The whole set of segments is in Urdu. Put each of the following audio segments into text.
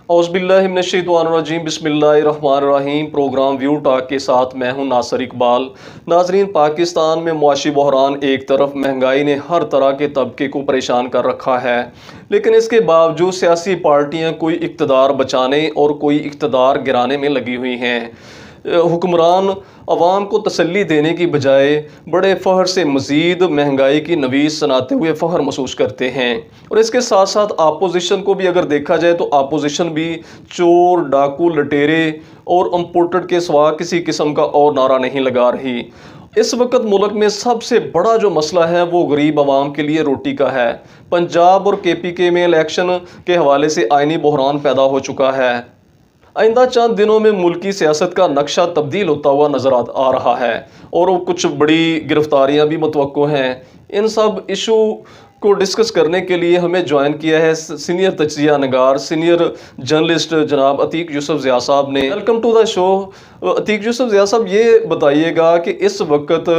اعوذ باللہ من الشیطان الرجیم، بسم اللہ الرحمن الرحیم۔ پروگرام ویو ٹاک کے ساتھ میں ہوں ناصر اقبال۔ ناظرین، پاکستان میں معاشی بحران ایک طرف مہنگائی نے ہر طرح کے طبقے کو پریشان کر رکھا ہے، لیکن اس کے باوجود سیاسی پارٹیاں کوئی اقتدار بچانے اور کوئی اقتدار گرانے میں لگی ہوئی ہیں۔ حکمران عوام کو تسلی دینے کی بجائے بڑے فخر سے مزید مہنگائی کی نویس سناتے ہوئے فخر محسوس کرتے ہیں، اور اس کے ساتھ ساتھ اپوزیشن کو بھی اگر دیکھا جائے تو اپوزیشن بھی چور، ڈاکو، لٹیرے اور امپورٹڈ کے سوا کسی قسم کا اور نعرہ نہیں لگا رہی۔ اس وقت ملک میں سب سے بڑا جو مسئلہ ہے وہ غریب عوام کے لیے روٹی کا ہے۔ پنجاب اور KPK میں الیکشن کے حوالے سے آئینی بحران پیدا ہو چکا ہے۔ آئندہ چند دنوں میں ملکی سیاست کا نقشہ تبدیل ہوتا ہوا نظر آ رہا ہے، اور کچھ بڑی گرفتاریاں بھی متوقع ہیں۔ ان سب ایشو کو ڈسکس کرنے کے لیے ہمیں جوائن کیا ہے سینئر تجزیہ نگار، سینئر جرنلسٹ جناب عتیق یوسف ضیاء صاحب نے۔ ویلکم ٹو دا شو عتیق یوسف ضیاء صاحب، یہ بتائیے گا کہ اس وقت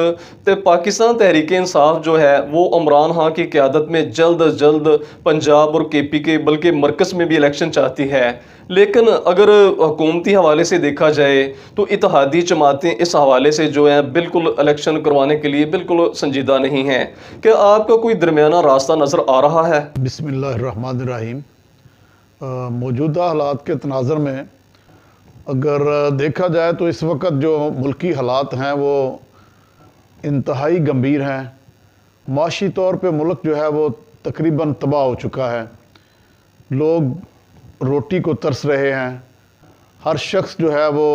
پاکستان تحریک انصاف جو ہے وہ عمران خان کی قیادت میں جلد از جلد پنجاب اور KPK بلکہ مرکز میں بھی الیکشن چاہتی ہے، لیکن اگر حکومتی حوالے سے دیکھا جائے تو اتحادی جماعتیں اس حوالے سے جو ہیں بالکل الیکشن کروانے کے لیے بالکل سنجیدہ نہیں ہیں۔ کیا آپ کا کوئی درمیانہ راستہ نظر آ رہا ہے؟ بسم اللہ الرحمن الرحیم۔ موجودہ حالات کے تناظر میں اگر دیکھا جائے تو اس وقت جو ملکی حالات ہیں وہ انتہائی گمبھیر ہیں۔ معاشی طور پہ ملک جو ہے وہ تقریباً تباہ ہو چکا ہے۔ لوگ روٹی کو ترس رہے ہیں۔ ہر شخص جو ہے وہ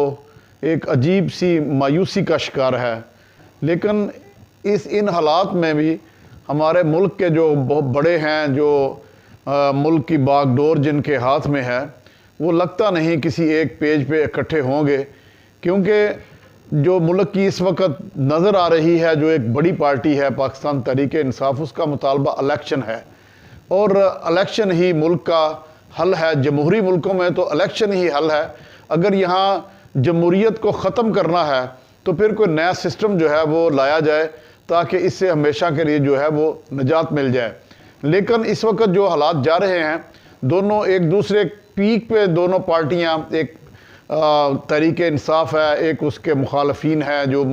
ایک عجیب سی مایوسی کا شکار ہے، لیکن ان حالات میں بھی ہمارے ملک کے جو بہت بڑے ہیں، جو ملک کی باغ ڈور جن کے ہاتھ میں ہے، وہ لگتا نہیں کسی ایک پیج پہ اکٹھے ہوں گے، کیونکہ جو ملک کی اس وقت نظر آ رہی ہے، جو ایک بڑی پارٹی ہے پاکستان تحریک انصاف، اس کا مطالبہ الیکشن ہے، اور الیکشن ہی ملک کا حل ہے۔ جمہوری ملکوں میں تو الیکشن ہی حل ہے۔ اگر یہاں جمہوریت کو ختم کرنا ہے تو پھر کوئی نیا سسٹم جو ہے وہ لایا جائے تاکہ اس سے ہمیشہ کے لیے جو ہے وہ نجات مل جائے۔ لیکن اس وقت جو حالات جا رہے ہیں، دونوں ایک دوسرے پیک پہ، دونوں پارٹیاں، ایک تحریک انصاف ہے، ایک اس کے مخالفین ہے جو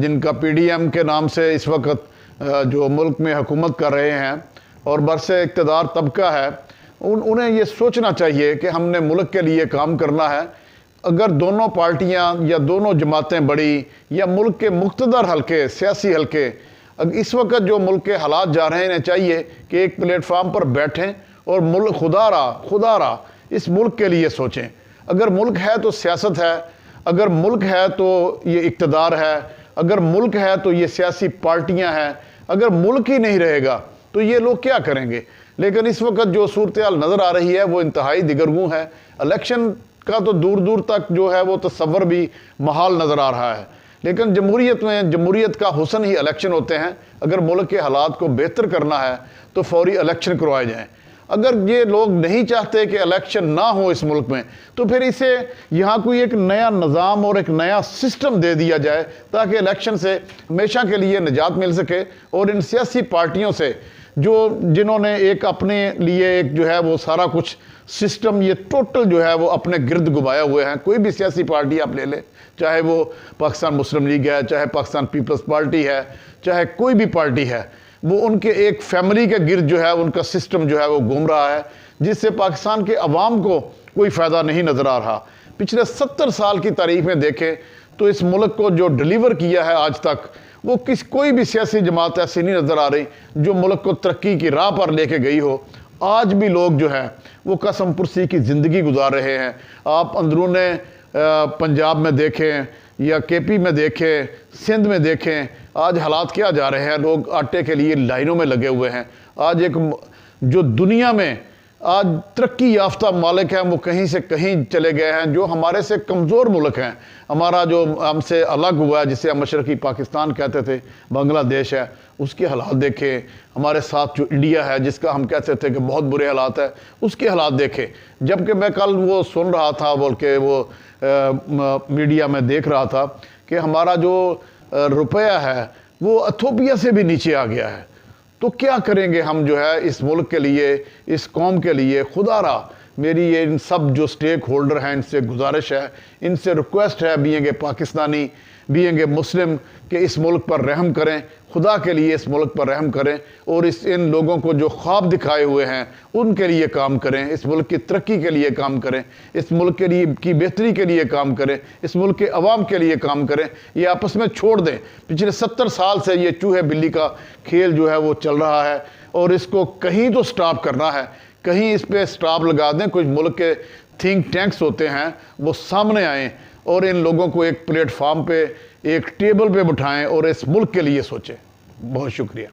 جن کا PDM کے نام سے اس وقت جو ملک میں حکومت کر رہے ہیں، اور برسر اقتدار طبقہ ہے، انہیں یہ سوچنا چاہیے کہ ہم نے ملک کے لیے کام کرنا ہے۔ اگر دونوں پارٹیاں یا دونوں جماعتیں بڑی یا ملک کے مقتدر حلقے، سیاسی حلقے، اس وقت جو ملک کے حالات جا رہے ہیں، انہیں چاہیے کہ ایک پلیٹ فارم پر بیٹھیں اور ملک خدا را اس ملک کے لیے سوچیں۔ اگر ملک ہے تو سیاست ہے، اگر ملک ہے تو یہ اقتدار ہے، اگر ملک ہے تو یہ سیاسی پارٹیاں ہیں، اگر ملک ہی نہیں رہے گا تو یہ لوگ کیا کریں گے؟ لیکن اس وقت جو صورتحال نظر آ رہی ہے وہ انتہائی دگرگوں ہے۔ الیکشن کا تو دور دور تک جو ہے وہ تصور بھی محال نظر آ رہا ہے، لیکن جمہوریت میں جمہوریت کا حسن ہی الیکشن ہوتے ہیں۔ اگر ملک کے حالات کو بہتر کرنا ہے تو فوری الیکشن کروائے جائیں۔ اگر یہ لوگ نہیں چاہتے کہ الیکشن نہ ہو اس ملک میں، تو پھر اسے یہاں کوئی ایک نیا نظام اور ایک نیا سسٹم دے دیا جائے تاکہ الیکشن سے ہمیشہ کے لیے نجات مل سکے، اور ان سیاسی پارٹیوں سے جنہوں نے ایک اپنے لیے ایک جو ہے وہ سارا کچھ سسٹم یہ ٹوٹل جو ہے وہ اپنے گرد گھمائے ہوئے ہیں۔ کوئی بھی سیاسی پارٹی آپ لے لیں، چاہے وہ پاکستان مسلم لیگ ہے، چاہے پاکستان پیپلز پارٹی ہے، چاہے کوئی بھی پارٹی ہے، وہ ان کے ایک فیملی کے گرد جو ہے ان کا سسٹم جو ہے وہ گھوم رہا ہے، جس سے پاکستان کے عوام کو کوئی فائدہ نہیں نظر آ رہا۔ پچھلے 70 سال کی تاریخ میں دیکھیں تو اس ملک کو جو ڈیلیور کیا ہے آج تک، وہ کوئی بھی سیاسی جماعت ایسی نہیں نظر آ رہی جو ملک کو ترقی کی راہ پر لے کے گئی ہو۔ آج بھی لوگ جو ہیں وہ قسم پرسی کی زندگی گزار رہے ہیں۔ آپ اندرون پنجاب میں دیکھیں یا KP میں دیکھیں، سندھ میں دیکھیں، آج حالات کیا جا رہے ہیں۔ لوگ آٹے کے لیے لائنوں میں لگے ہوئے ہیں۔ آج ایک جو دنیا میں آج ترقی یافتہ ممالک ہیں وہ کہیں سے کہیں چلے گئے ہیں، جو ہمارے سے کمزور ملک ہیں، ہمارا جو ہم سے الگ ہوا ہے، جسے ہم مشرقی پاکستان کہتے تھے، بنگلہ دیش ہے، اس کے حالات دیکھیں۔ ہمارے ساتھ جو انڈیا ہے، جس کا ہم کہتے تھے کہ بہت برے حالات ہیں، اس کے حالات دیکھیں۔ جبکہ میں کل وہ سن رہا تھا، بلکہ وہ میڈیا میں دیکھ رہا تھا کہ ہمارا جو روپیہ ہے وہ ایتھوپیا سے بھی نیچے آ گیا ہے۔ تو کیا کریں گے ہم جو ہے اس ملک کے لیے، اس قوم کے لیے؟ خدا را میری یہ ان سب جو سٹیک ہولڈر ہیں ان سے گزارش ہے، ان سے ریکویسٹ ہے being a Pakistani, being a Muslim, کہ اس ملک پر رحم کریں، خدا کے لیے اس ملک پر رحم کریں، اور ان لوگوں کو جو خواب دکھائے ہوئے ہیں ان کے لیے کام کریں، اس ملک کی ترقی کے لیے کام کریں، اس ملک کے لیے کی بہتری کے لیے کام کریں، اس ملک کے عوام کے لیے کام کریں۔ یہ آپس میں چھوڑ دیں، پچھلے 70 سال سے یہ چوہے بلی کا کھیل جو ہے وہ چل رہا ہے، اور اس کو کہیں تو سٹاپ کرنا ہے، کہیں اس پہ سٹاپ لگا دیں۔ کچھ ملک کے تھنک ٹینکس ہوتے ہیں وہ سامنے آئیں اور ان لوگوں کو ایک پلیٹ فارم پہ، ایک ٹیبل پہ بٹھائیں اور اس ملک کے لیے سوچیں۔ بہت شکریہ۔